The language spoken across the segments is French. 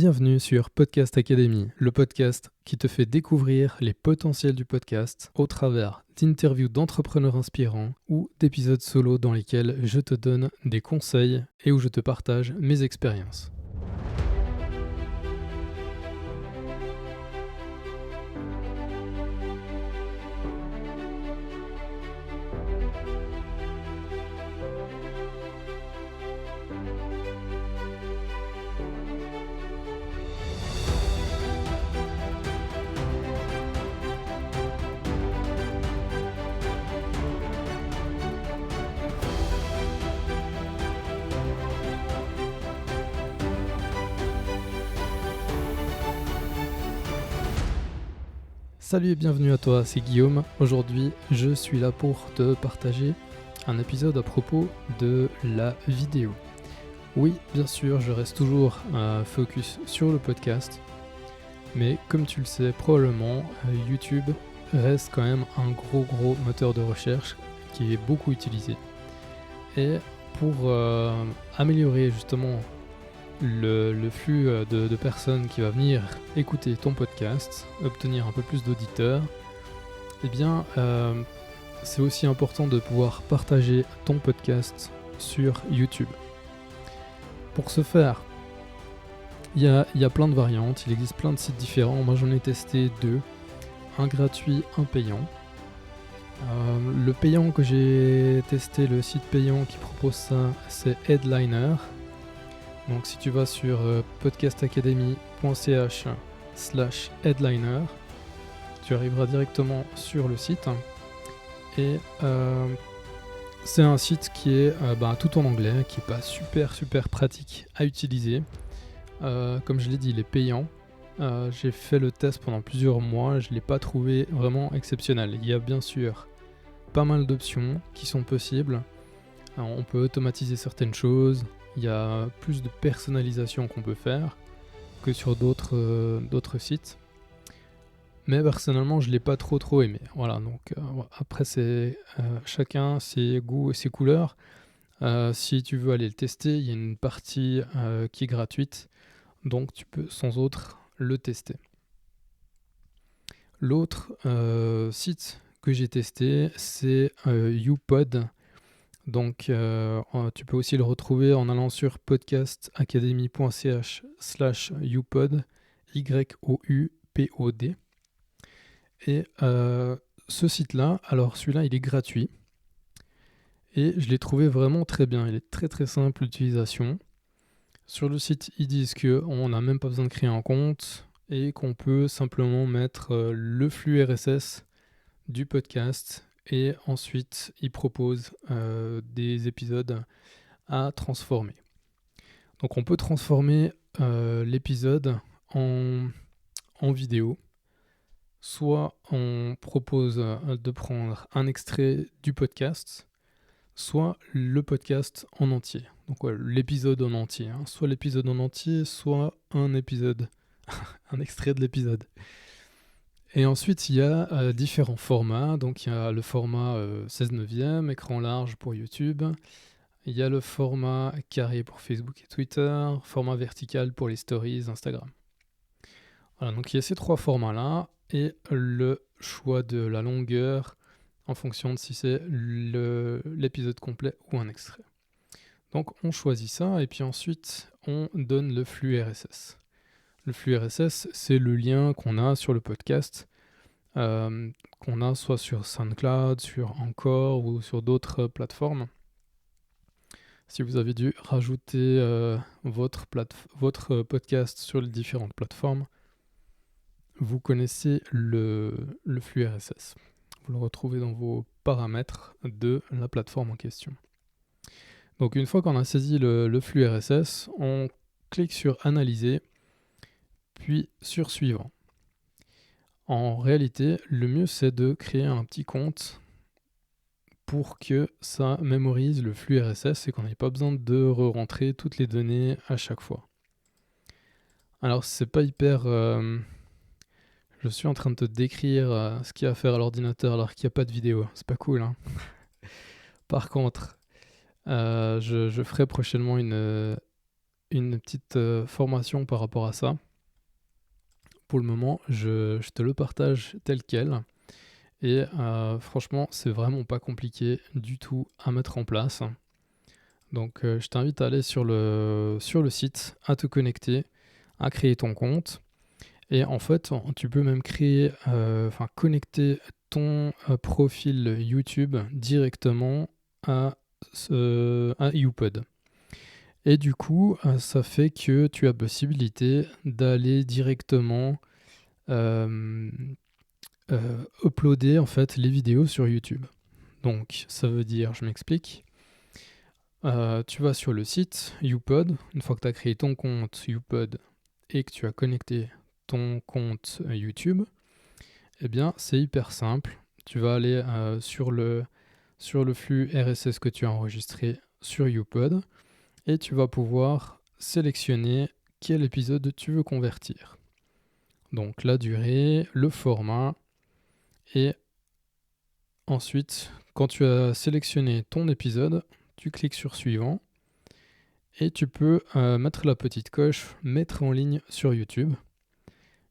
Bienvenue sur Podcast Academy, le podcast qui te fait découvrir les potentiels du podcast au travers d'interviews d'entrepreneurs inspirants ou d'épisodes solo dans lesquels je te donne des conseils et où je te partage mes expériences. Salut et bienvenue à toi, c'est Guillaume. Aujourd'hui, je suis là pour te partager un épisode à propos de la vidéo. Oui, bien sûr, je reste toujours focus sur le podcast, mais comme tu le sais probablement, YouTube reste quand même un gros moteur de recherche qui est beaucoup utilisé. Et pour améliorer justement le flux de personnes qui va venir écouter ton podcast, obtenir un peu plus d'auditeurs, eh bien c'est aussi important de pouvoir partager ton podcast sur YouTube. Pour ce faire, il y a plein de variantes, il existe plein de sites différents. Moi j'en ai testé 2, un gratuit, un payant. Le payant que j'ai testé, le site payant qui propose ça, c'est Headliner. Donc si tu vas sur podcastacademy.ch/headliner, tu arriveras directement sur le site. Et c'est un site qui est tout en anglais, qui n'est pas super pratique à utiliser. Comme je l'ai dit, il est payant. J'ai fait le test pendant plusieurs mois, je ne l'ai pas trouvé vraiment exceptionnel. Il y a bien sûr pas mal d'options qui sont possibles. Alors, on peut automatiser certaines choses. Il y a plus de personnalisation qu'on peut faire que sur d'autres sites. Mais personnellement, je ne l'ai pas trop aimé. Voilà, donc après, c'est chacun ses goûts et ses couleurs. Si tu veux aller le tester, il y a une partie qui est gratuite. Donc tu peux sans autre le tester. L'autre site que j'ai testé, c'est YouPod. Donc tu peux aussi le retrouver en allant sur podcastacademy.ch/YouPod, YOUPOD. Et ce site-là, alors celui-là, il est gratuit. Et je l'ai trouvé vraiment très bien. Il est très simple d'utilisation. Sur le site, ils disent qu'on n'a même pas besoin de créer un compte et qu'on peut simplement mettre le flux RSS du podcast. Et ensuite, ils proposent des épisodes à transformer. Donc on peut transformer l'épisode en vidéo. Soit on propose de prendre un extrait du podcast, soit le podcast en entier. Donc l'épisode en entier. Soit l'épisode en entier, soit un épisode, un extrait de l'épisode. Et ensuite, il y a différents formats. Donc, il y a le format 16:9, écran large pour YouTube. Il y a le format carré pour Facebook et Twitter. Format vertical pour les stories Instagram. Voilà, donc il y a ces 3 formats-là. Et le choix de la longueur en fonction de si c'est l'épisode complet ou un extrait. Donc, on choisit ça et puis ensuite, on donne le flux RSS. Le flux RSS, c'est le lien qu'on a sur le podcast, qu'on a soit sur SoundCloud, sur Anchor ou sur d'autres plateformes. Si vous avez dû rajouter votre podcast sur les différentes plateformes, vous connaissez le flux RSS. Vous le retrouvez dans vos paramètres de la plateforme en question. Donc une fois qu'on a saisi le flux RSS, on clique sur Analyser, puis sur Suivant. En réalité, le mieux c'est de créer un petit compte pour que ça mémorise le flux RSS et qu'on n'ait pas besoin de re-rentrer toutes les données à chaque fois. Alors c'est pas hyper... Je suis en train de te décrire ce qu'il y a à faire à l'ordinateur alors qu'il n'y a pas de vidéo. C'est pas cool, hein. Par contre, je ferai prochainement une une petite formation par rapport à ça. Pour le moment, je te le partage tel quel. Et franchement, c'est vraiment pas compliqué du tout à mettre en place. Donc je t'invite à aller sur le site, à te connecter, à créer ton compte. Et en fait, tu peux même connecter ton profil YouTube directement à YouPod. Et du coup, ça fait que tu as possibilité d'aller directement uploader en fait les vidéos sur YouTube. Donc ça veut dire, je m'explique, tu vas sur le site YouPod, une fois que tu as créé ton compte YouPod et que tu as connecté ton compte YouTube, eh bien c'est hyper simple. Tu vas aller sur le flux RSS que tu as enregistré sur YouPod et tu vas pouvoir sélectionner quel épisode tu veux convertir. Donc la durée, le format, et ensuite, quand tu as sélectionné ton épisode, tu cliques sur suivant et tu peux mettre la petite coche mettre en ligne sur YouTube.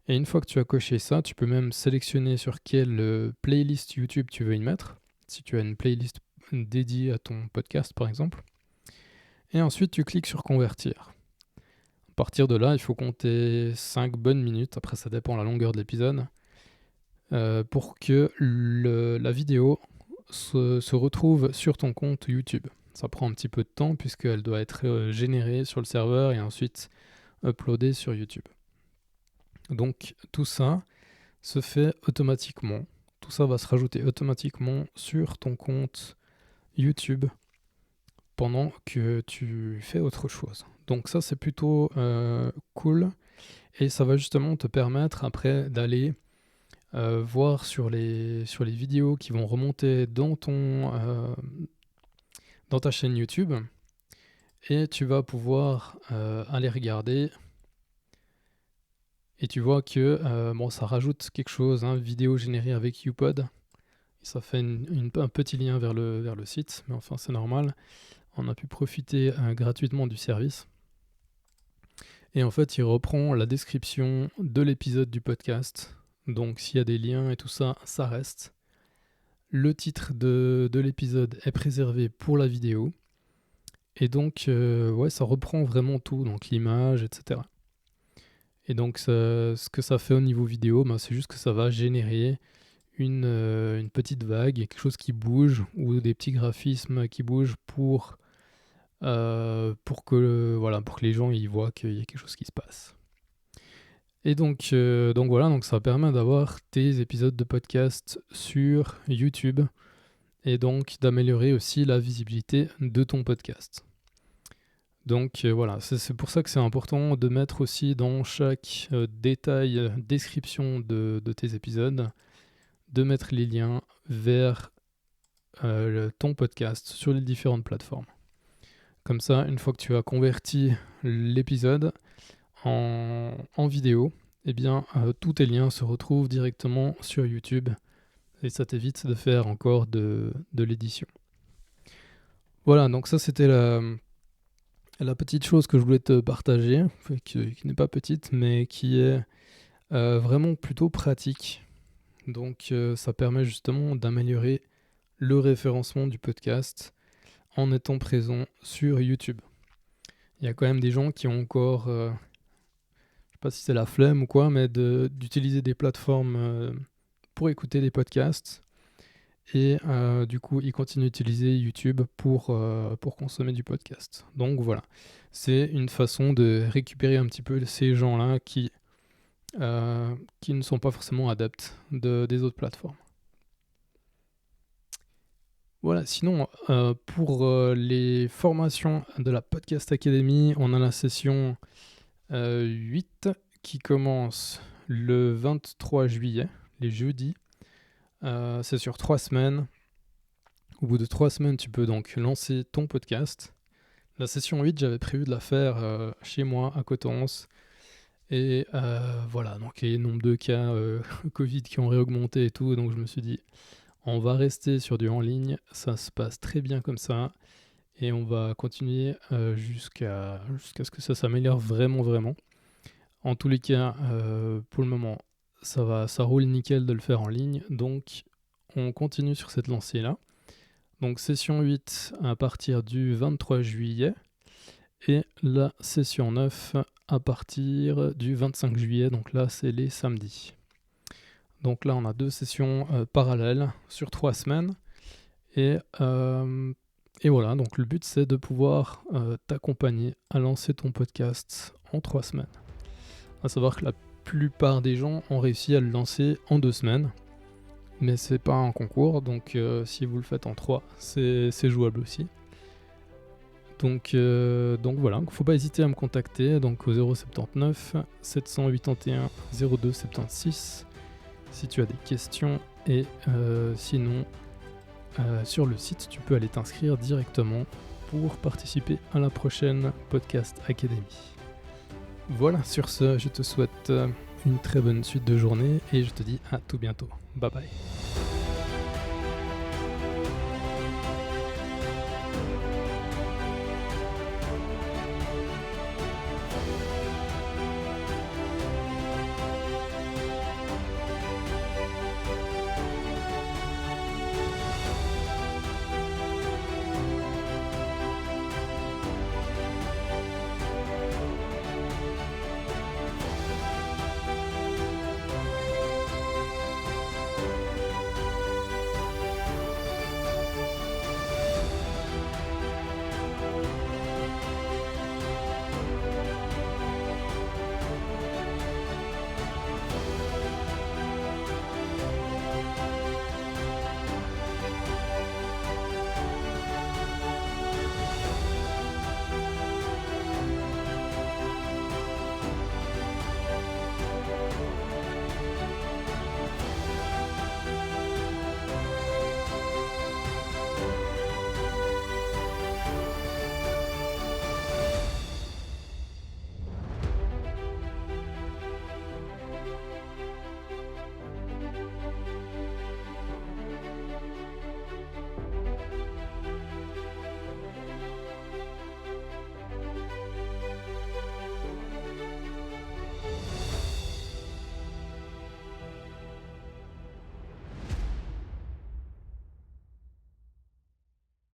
Et une fois que tu as coché ça, tu peux même sélectionner sur quelle playlist YouTube tu veux y mettre, si tu as une playlist dédiée à ton podcast par exemple. Et ensuite, tu cliques sur convertir. À partir de là, il faut compter 5 bonnes minutes, après ça dépend de la longueur de l'épisode, pour que la vidéo se retrouve sur ton compte YouTube. Ça prend un petit peu de temps puisqu'elle doit être générée sur le serveur et ensuite uploadée sur YouTube. Donc tout ça se fait automatiquement. Tout ça va se rajouter automatiquement sur ton compte YouTube pendant que tu fais autre chose. Donc ça c'est plutôt cool et ça va justement te permettre après d'aller voir sur les vidéos qui vont remonter dans ta chaîne YouTube et tu vas pouvoir aller regarder et tu vois que ça rajoute quelque chose, vidéo générée avec YouPod. Ça fait un petit lien vers le site, mais enfin c'est normal. On a pu profiter gratuitement du service. Et en fait, il reprend la description de l'épisode du podcast. Donc s'il y a des liens et tout ça, ça reste. Le titre de l'épisode est préservé pour la vidéo. Et donc, ça reprend vraiment tout, donc l'image, etc. Et donc, ce que ça fait au niveau vidéo, c'est juste que ça va générer une petite vague, quelque chose qui bouge, ou des petits graphismes qui bougent pour que les gens y voient qu'il y a quelque chose qui se passe. Et donc ça permet d'avoir tes épisodes de podcast sur YouTube et donc d'améliorer aussi la visibilité de ton podcast. Donc c'est pour ça que c'est important de mettre aussi dans chaque détail, description de tes épisodes, de mettre les liens vers ton podcast sur les différentes plateformes. Comme ça, une fois que tu as converti l'épisode en vidéo, eh bien, tous tes liens se retrouvent directement sur YouTube et ça t'évite de faire encore de l'édition. Voilà, donc ça c'était la petite chose que je voulais te partager, qui n'est pas petite, mais qui est vraiment plutôt pratique. Donc ça permet justement d'améliorer le référencement du podcast en étant présent sur YouTube. Il y a quand même des gens qui ont encore, je sais pas si c'est la flemme ou quoi, mais d'utiliser des plateformes pour écouter des podcasts. Et du coup, ils continuent d'utiliser YouTube pour consommer du podcast. Donc voilà, c'est une façon de récupérer un petit peu ces gens-là qui ne sont pas forcément adeptes des autres plateformes. Voilà, sinon, pour les formations de la Podcast Academy, on a la session 8 qui commence le 23 juillet, les jeudis. C'est sur 3 semaines. Au bout de 3 semaines, tu peux donc lancer ton podcast. La session 8, j'avais prévu de la faire chez moi, à Coutances. Et voilà, donc il y a nombre de cas Covid qui ont réaugmenté et tout. Donc je me suis dit, on va rester sur du en ligne. Ça se passe très bien comme ça. et on va continuer jusqu'à ce que ça s'améliore vraiment, vraiment. En tous les cas, pour le moment, ça roule nickel de le faire en ligne, donc on continue sur cette lancée-là. Donc session 8 à partir du 23 juillet et la session 9 à partir du 25 juillet, donc là c'est les samedis. Donc là on a 2 sessions parallèles sur 3 semaines et voilà, donc le but c'est de pouvoir t'accompagner à lancer ton podcast en 3 semaines. À savoir que la plupart des gens ont réussi à le lancer en 2 semaines, mais c'est pas un concours, donc si vous le faites en 3, c'est jouable aussi. Donc voilà, faut pas hésiter à me contacter donc au 079 781 02 76 si tu as des questions, et sinon sur le site tu peux aller t'inscrire directement pour participer à la prochaine Podcast Academy. Voilà, sur ce, je te souhaite une très bonne suite de journée et je te dis à tout bientôt. Bye bye.